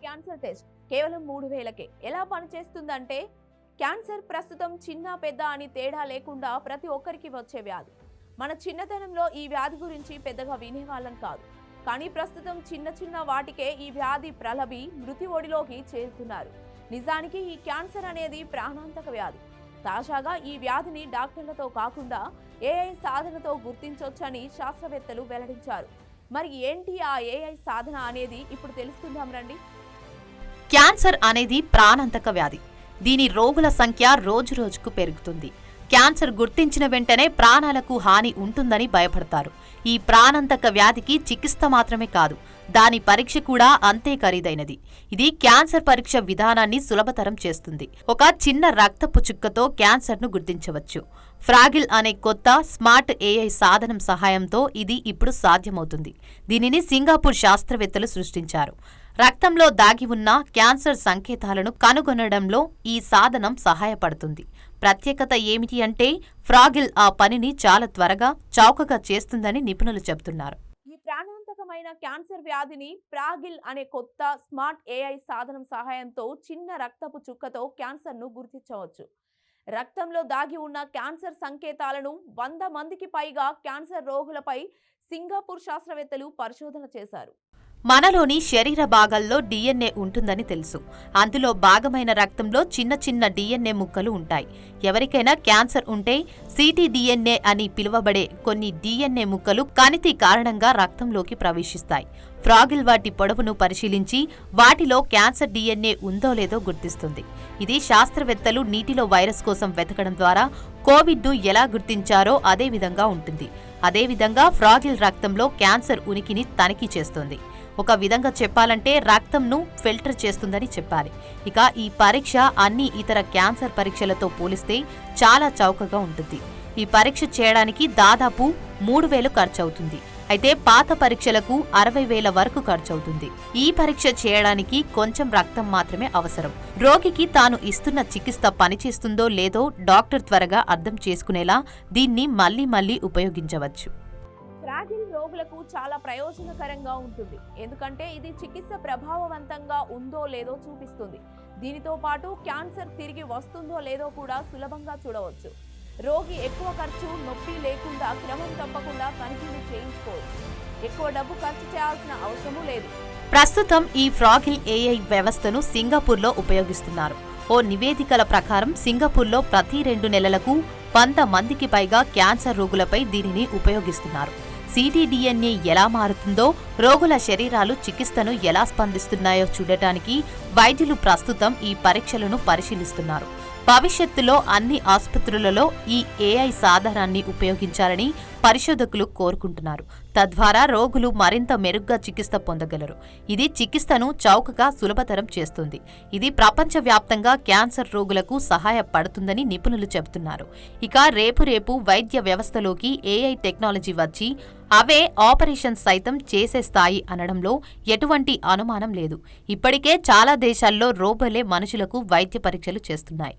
Cancer test కేవలం 3000కే ఎలా పనిచేస్తుందంటే cancer ప్రస్తుతం చిన్న పెద్ద అని తేడా లేకుండా ప్రతి ఒక్కరికి వచ్చే వ్యాధి. మన చిన్నతనంలో ఈ వ్యాధి గురించి పెద్దగా వినేవాళ్ళం కాదు. కానీ ప్రస్తుతం చిన్న చిన్న వాటికే ఈ వ్యాధి ప్రలభి మృతి ఒడిలోకి చేరుతున్నారు. నిజానికి ఈ క్యాన్సర్ అనేది ప్రాణాంతక వ్యాధి. తాజాగా ఈ వ్యాధిని డాక్టర్లతో కాకుండా ఏఐ సాధనతో గుర్తించొచ్చని శాస్త్రవేత్తలు వెల్లడించారు. మరి ఏంటి ఆ ఏఐ సాధన అనేది ఇప్పుడు తెలుసుకుందాం రండి. క్యాన్సర్ అనేది ప్రాణాంతక వ్యాధి. దీని రోగుల సంఖ్య రోజురోజుకు పెరుగుతుంది. క్యాన్సర్ గుర్తించిన వెంటనే ప్రాణాలకు హాని ఉంటుందని భయపడతారు. ఈ ప్రాణాంతక వ్యాధికి చికిత్స మాత్రమే కాదు, దాని పరీక్ష కూడా అంతే ఖరీదైనది. ఇది క్యాన్సర్ పరీక్ష విధానాన్ని సులభతరం చేస్తుంది. ఒక చిన్న రక్తపు చుక్కతో క్యాన్సర్ను గుర్తించవచ్చు. ఫ్రాగిల్ అనే కొత్త స్మార్ట్ ఏఐ సాధనం సహాయంతో ఇది ఇప్పుడు సాధ్యమవుతుంది. దీనిని సింగపూర్ శాస్త్రవేత్తలు సృష్టించారు. రక్తంలో దాగి ఉన్న క్యాన్సర్ సంకేతాలను కనుగొనడంలో ఈ సాధనం సహాయపడుతుంది. ప్రత్యేకత ఏమిటి అంటే ఫ్రాగిల్ ఆ పనిని చాలా త్వరగా, చౌకగా చేస్తుందని నిపుణులు చెబుతున్నారు. ఈ ప్రాణాంతకమైన క్యాన్సర్ వ్యాధిని ఫ్రాగిల్ అనే కొత్త స్మార్ట్ ఏఐ సాధనం సహాయంతో చిన్న రక్తపు చుక్కతో క్యాన్సర్ను గుర్తించవచ్చు. రక్తంలో దాగి ఉన్న క్యాన్సర్ సంకేతాలను 100 మందికి పైగా క్యాన్సర్ రోగులపై సింగపూర్ శాస్త్రవేత్తలు పరిశోధన చేశారు. మనలోని శరీర భాగాల్లో డిఎన్ఏ ఉంటుందని తెలుసు. అందులో భాగమైన రక్తంలో చిన్న చిన్న డిఎన్ఏ ముక్కలు ఉంటాయి. ఎవరికైనా క్యాన్సర్ ఉంటే సిటిడిఎన్ఏ అని పిలువబడే కొన్ని డిఎన్ఏ ముక్కలు కణితి కారణంగా రక్తంలోకి ప్రవేశిస్తాయి. ఫ్రాగిల్ వాటి పొడవును పరిశీలించి వాటిలో క్యాన్సర్ డిఎన్ఏ ఉందో లేదో గుర్తిస్తుంది. ఇది శాస్త్రవేత్తలు నీటిలో వైరస్ కోసం వెతకడం ద్వారా కోవిడ్ను ఎలా గుర్తించారో అదే విధంగా ఉంటుంది. అదేవిధంగా ఫ్రాగిల్ రక్తంలో క్యాన్సర్ ఉనికిని తనిఖీ చేస్తుంది. ఒక విధంగా చెప్పాలంటే రక్తంను ఫిల్టర్ చేస్తుందని చెప్పాలి. ఇక ఈ పరీక్ష అన్ని ఇతర క్యాన్సర్ పరీక్షలతో పోలిస్తే చాలా చౌకగా ఉంటుంది. ఈ పరీక్ష చేయడానికి దాదాపు 3000 ఖర్చవుతుంది. అయితే పాత పరీక్షలకు 60,000 వరకు ఖర్చవుతుంది. ఈ పరీక్ష చేయడానికి కొంచెం రక్తం మాత్రమే అవసరం. రోగికి తాను ఇస్తున్న చికిత్స పనిచేస్తుందో లేదో డాక్టర్ త్వరగా అర్థం చేసుకునేలా దీన్ని మళ్లీ ఉపయోగించవచ్చు. ఫ్రాగిల్ రోగులకు చాలా ప్రయోజనకరంగా ఉంటుంది. ఎందుకంటే ఇది చికిత్స ప్రభావవంతంగా ఉందో లేదో చూపిస్తుంది. దీనితో పాటు క్యాన్సర్ తిరిగి వస్తుందో లేదో కూడా సులభంగా చూడవచ్చు. రోగి ఎక్కువ ఖర్చు, నొప్పి లేకుండా క్రమం తప్పకుండా తనిఖీలు చేయించుకోవచ్చు. ఎక్కువ డబ్బు ఖర్చు చేయాల్సిన అవసరమూ లేదు. ప్రస్తుతం ఈ ఫ్రాగిల్ ఏఐ వ్యవస్థను సింగపూర్లో ఉపయోగిస్తున్నారు. ఓ నివేదికల ప్రకారం సింగపూర్లో ప్రతి 2 నెలలకు 100 మందికి పైగా క్యాన్సర్ రోగులపై దీనిని ఉపయోగిస్తున్నారు. సిటిడిఎన్ఏ ఎలా మారుతుందో, రోగుల శరీరాలు చికిత్సను ఎలా స్పందిస్తున్నాయో చూడటానికి వైద్యులు ప్రస్తుతం ఈ పరీక్షలను పరిశీలిస్తున్నారు. భవిష్యత్తులో అన్ని ఆసుపత్రులలో ఈ ఏఐ సాధనాన్ని ఉపయోగించాలని పరిశోధకులు కోరుకుంటున్నారు. తద్వారా రోగులు మరింత మెరుగ్గా చికిత్స పొందగలరు. ఇది చికిత్సను చౌకగా, సులభతరం చేస్తుంది. ఇది ప్రపంచవ్యాప్తంగా క్యాన్సర్ రోగులకు సహాయపడుతుందని నిపుణులు చెబుతున్నారు. ఇక రేపు వైద్య వ్యవస్థలోకి ఏఐ టెక్నాలజీ వచ్చి అవే ఆపరేషన్ సైతం చేసేస్తాయి అనడంలో ఎటువంటి అనుమానం లేదు. ఇప్పటికే చాలా దేశాల్లో రోబోలే మనుషులకు వైద్య పరీక్షలు చేస్తున్నాయి.